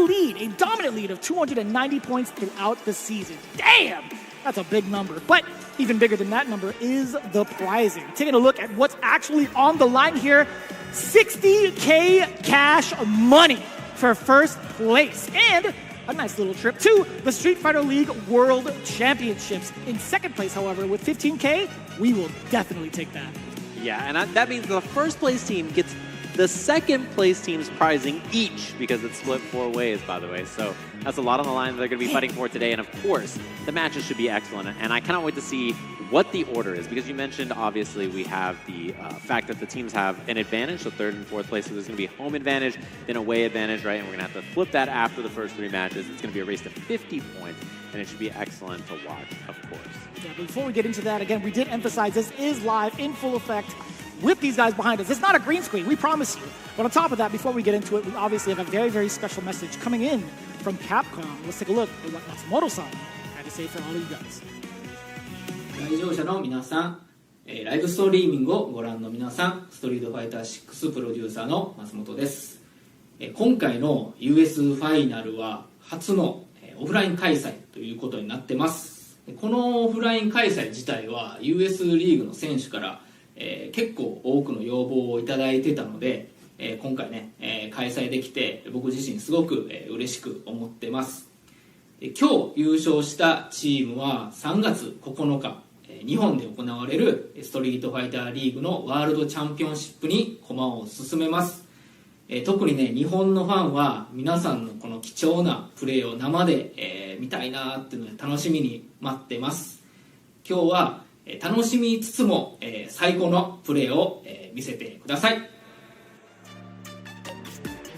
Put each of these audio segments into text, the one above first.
lead, a dominant lead of 290 points throughout the season. Damn! That's a big number. But even bigger than that number is the prizing. Taking a look at what's actually on the line here, 60K cash money for first place. And a nice little trip to the Street Fighter League World Championships. In second place, however, with 15K, we will definitely take that. Yeah, and that means the first place team gets the second place team's prizing each, because it's split 4 ways, by the way. So that's a lot on the line that they're going to be fighting for today. And of course, the matches should be excellent. And I cannot wait to see what the order is, because you mentioned, obviously, we have the fact that the teams have an advantage. So third and fourth place, so there's going to be home advantage, then away advantage, right? And we're going to have to flip that after the first 3 matches. It's going to be a race to 50 points, and it should be excellent to watch, of course. Yeah, but before we get into that, again, we did emphasize this is live in full effect with these guys behind us. It's not a green screen, we promise you. But on top of that, before we get into it, we obviously have a very, very special message coming in from Capcom. Let's take a look at what Matsumoto-san had to say for all of you guys. 来場者の皆さん、ライブストリーミングをご覧の皆さん、ストリートファイター6プロデューサーの松本です。今回の US ファイナルは初のオフライン開催ということになってます。このオフライン開催自体は US リーグの選手から結構多くの要望をいただいてたので、今回ね、開催できて僕自身すごく嬉しく思ってます。今日優勝したチームは3月9日日本で行われるストリートファイターリーグのワールドチャンピオンシップに駒を進めます。特にね、日本のファンは皆さんのこの貴重なプレーを生で、見たいなっていうので楽しみに待ってます。今日は楽しみつつも、最高のプレーを、見せてください。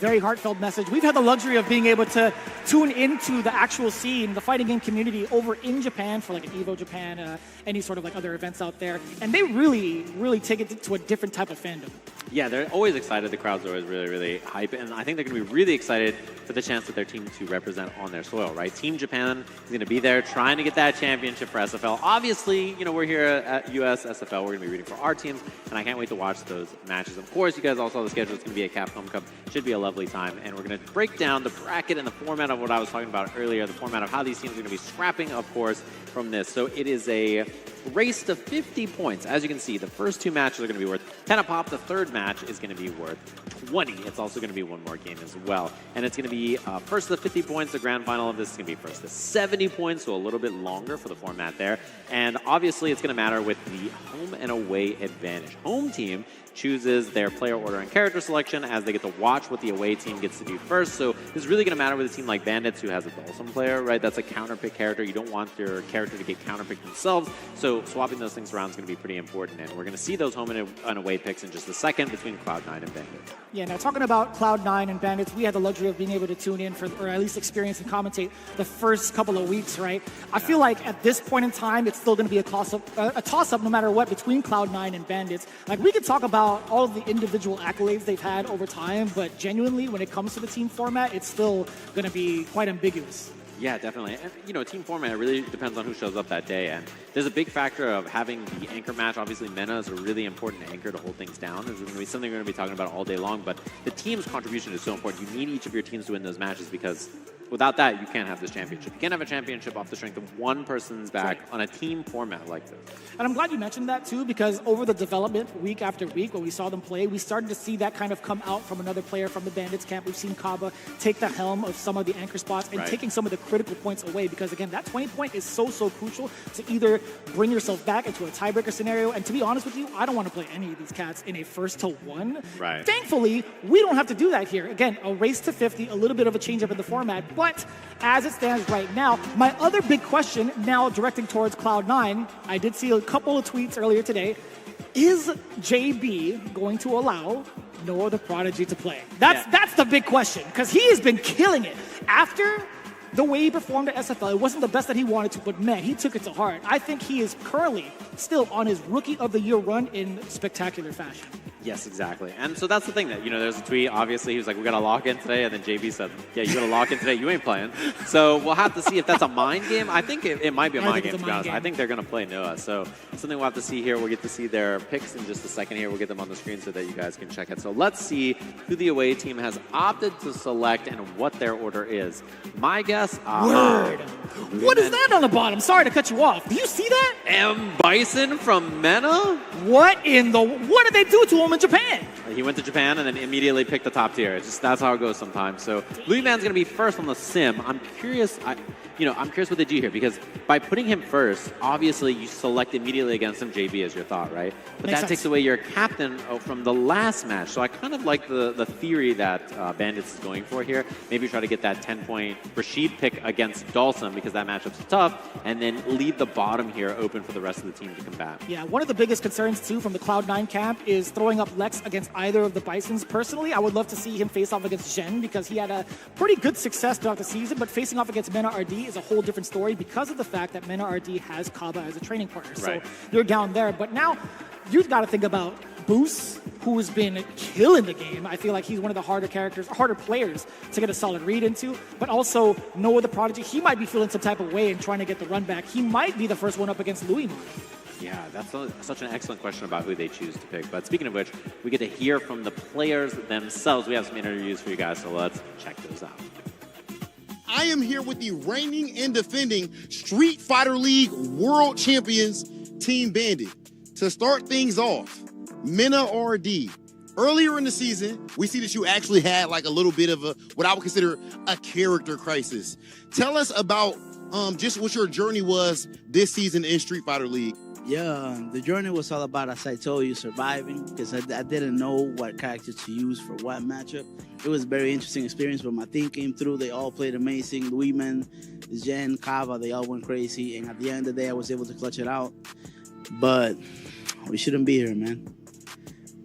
Very heartfelt message. We've had the luxury of being able to tune into the actual scene, the fighting game community over in Japan for like an Evo Japan, any sort of like other events out there. And they really, really take it to a different type of fandom. Yeah, they're always excited. The crowd's always really, really hype. And I think they're going to be really excited for the chance of their team to represent on their soil, right? Team Japan is going to be there trying to get that championship for SFL. Obviously, you know, we're here at US SFL. We're going to be rooting for our teams. And I can't wait to watch those matches. Of course, you guys all saw the schedule. It's going to be a Capcom Cup. Should be a lovely time. And we're going to break down the bracket and the format of what I was talking about earlier, the format of how these teams are going to be scrapping, of course, from this. So it is a race to 50 points. As you can see, the first 2 matches are going to be worth 10 a pop. The third match is going to be worth 20. It's also going to be one more game as well. And it's going to be first to the 50 points. The grand final of this is going to be first to 70 points, so a little bit longer for the format there. And obviously, it's going to matter with the home and away advantage. Home team chooses their player order and character selection as they get to watch what the away team gets to do first. So this is really going to matter with a team like Bandits, who has a Dawson player, right? That's a counterpick character. You don't want your character to get counterpicked themselves. So swapping those things around is going to be pretty important. And we're going to see those home and away picks in just a second between Cloud9 and Bandits. Yeah, now talking about Cloud9 and Bandits, we had the luxury of being able to tune in for, or at least experience and commentate the first couple of weeks, right? I feel like at this point in time, it's still going to be a toss-up no matter what between Cloud9 and Bandits. Like, we could talk about all of the individual accolades they've had over time, but genuinely, when it comes to the team format, it's still going to be quite ambiguous. Yeah, definitely. And, you know, team format, it really depends on who shows up that day. And there's a big factor of having the anchor match. Obviously, Mena is a really important anchor to hold things down. This is going to be something we're going to be talking about all day long. But the team's contribution is so important. You need each of your teams to win those matches, because without that, you can't have this championship. You can't have a championship off the strength of one person's back on a team format like this. And I'm glad you mentioned that, too, because over the development, week after week, when we saw them play, we started to see that kind of come out from another player from the Bandits camp. We've seen Kaba take the helm of some of the anchor spots and taking some of the critical points away, because, again, that 20 point is so, so crucial to either bring yourself back into a tiebreaker scenario. And to be honest with you, I don't want to play any of these cats in a 1-to-1. Right. Thankfully, we don't have to do that here. Again, a race to 50, a little bit of a change up in the format, but as it stands right now, my other big question, now directing towards Cloud9, I did see a couple of tweets earlier today. Is JB going to allow Noah the Prodigy to play? That's the big question, because he has been killing it. After the way he performed at SFL, it wasn't the best that he wanted to, but man, he took it to heart. I think he is currently still on his Rookie of the Year run in spectacular fashion. Yes, exactly. And so that's the thing that, there's a tweet, obviously, he was like, we got to lock in today. And then JB said, yeah, you got to lock in today. You ain't playing. So we'll have to see if that's a mind game. I think it might be a mind game, to be honest. I think they're going to play Noah. So something we'll have to see here. We'll get to see their picks in just a second here. We'll get them on the screen so that you guys can check it. So let's see who the away team has opted to select and what their order is. My guess, Word. What is that on the bottom? Sorry to cut you off. Do you see that? M. Bison from Mena? What did they do to him in Japan? He went to Japan and then immediately picked the top tier. That's how it goes sometimes. So Louis Man's going to be first on the sim. I'm curious. I'm curious what they do here, because by putting him first, obviously you select immediately against him JB as your thought, right? But that takes away your captain from the last match. So I kind of like the theory that Bandits is going for here. Maybe try to get that 10-point Rashid pick against Dalsum, because that matchup's tough, and then leave the bottom here open for the rest of the team to combat. Yeah, one of the biggest concerns too from the Cloud9 camp is throwing up Lex against either of the Bisons. Personally, I would love to see him face off against Zhen, because he had a pretty good success throughout the season, but facing off against Mena RD is a whole different story because of the fact that Mena RD has Kaba as a training partner. So you're down there. But now you've got to think about Boost, who's been killing the game. I feel like he's one of the harder players to get a solid read into. But also Noah the Prodigy, he might be feeling some type of way and trying to get the run back. He might be the first one up against Louis Man. Yeah, that's such an excellent question about who they choose to pick. But speaking of which, we get to hear from the players themselves. We have some interviews for you guys, so let's check those out. I am here with the reigning and defending Street Fighter League World Champions, Team Bandit. To start things off, Mena RD. Earlier in the season, we see that you actually had like a little bit of what I would consider a character crisis. Tell us about just what your journey was this season in Street Fighter League. Yeah, the journey was all about, as I told you, surviving, because I didn't know what character to use for what matchup. It was a very interesting experience, but my team came through. They all played amazing. Luiman, Jen, Kava, they all went crazy. And at the end of the day, I was able to clutch it out. But we shouldn't be here, man.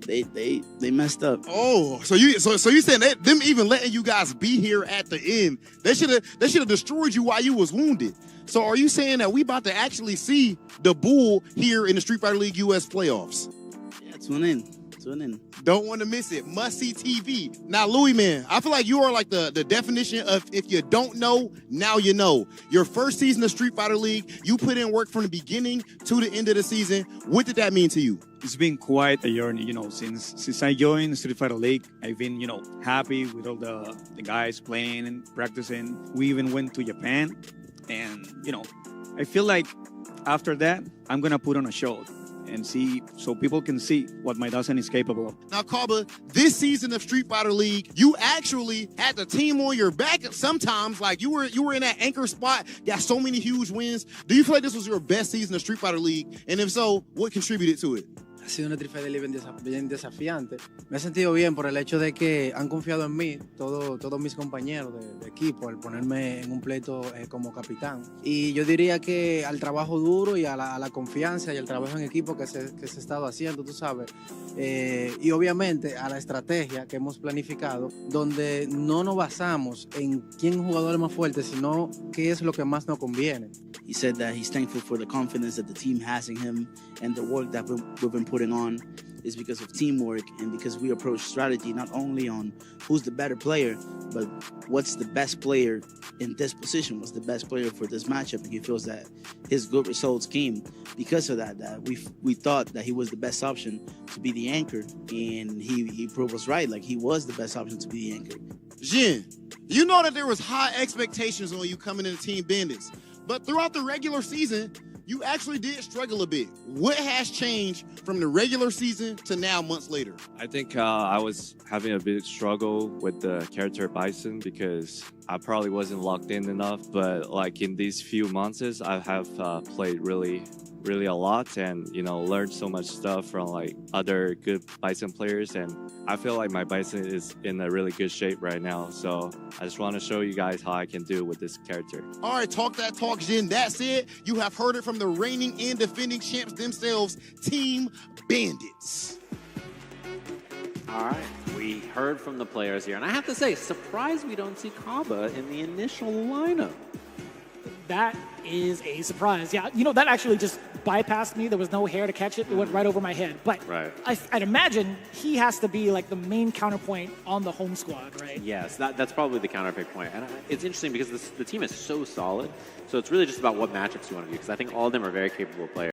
They messed up. Oh, so you saying that them even letting you guys be here at the end, they should have destroyed you while you was wounded. So are you saying that we about to actually see the Bull here in the Street Fighter League US playoffs? Yeah, tune in. Don't want to miss it. Must see TV. Now, Louis, man, I feel like you are like the definition of, if you don't know, now you know. Your first season of Street Fighter League, you put in work from the beginning to the end of the season. What did that mean to you? It's been quite a journey, since I joined Street Fighter League. I've been, happy with all the guys playing and practicing. We even went to Japan. And, I feel like after that, I'm going to put on a show and see, so people can see what my Dawson is capable of. Now, Kaba, this season of Street Fighter League, you actually had the team on your back sometimes. Like, you were in that anchor spot, got so many huge wins. Do you feel like this was your best season of Street Fighter League? And if so, what contributed to it? Ha sido una Street Fighter League bien desafiante. Me he sentido bien por el hecho de que han confiado en mí, todos mis compañeros de equipo, al ponerme en un pleito como capitán. Y yo diría que al trabajo duro y a la confianza y al trabajo en equipo que se ha estado haciendo, tú sabes. Y obviamente a la estrategia que hemos planificado, donde no nos basamos en quién jugador es más fuerte, sino qué es lo que más nos conviene. He said that he's thankful for the confidence that the team has in him, and the work that we've been putting on is because of teamwork and because we approach strategy not only on who's the better player, but what's the best player in this position, what's the best player for this matchup. And he feels that his good results came because of that we thought that he was the best option to be the anchor, and he proved us right. Like, he was the best option to be the anchor. Jin, you know that there was high expectations on you coming into Team Bandits, but throughout the regular season, you actually did struggle a bit. What has changed from the regular season to now, months later? I think I was having a bit struggle with the character Bison because I probably wasn't locked in enough. But like in these few months, I have played really a lot and learned so much stuff from like other good Bison players, and I feel like my Bison is in a really good shape right now. So I just want to show you guys how I can do with this character. All right, talk that talk, Jin. That said, you have heard it from the reigning and defending champs themselves, Team Bandits. All right, we heard from the players here, and I have to say, surprised we don't see Kaba in the initial lineup. That is a surprise. Yeah, that actually just bypassed me. There was no hair to catch it. It went right over my head. But Right. I'd imagine he has to be like the main counterpoint on the home squad, right? Yes, that's probably the counterpick point. And it's interesting because the team is so solid. So it's really just about what matchups you want to do because I think all of them are very capable players.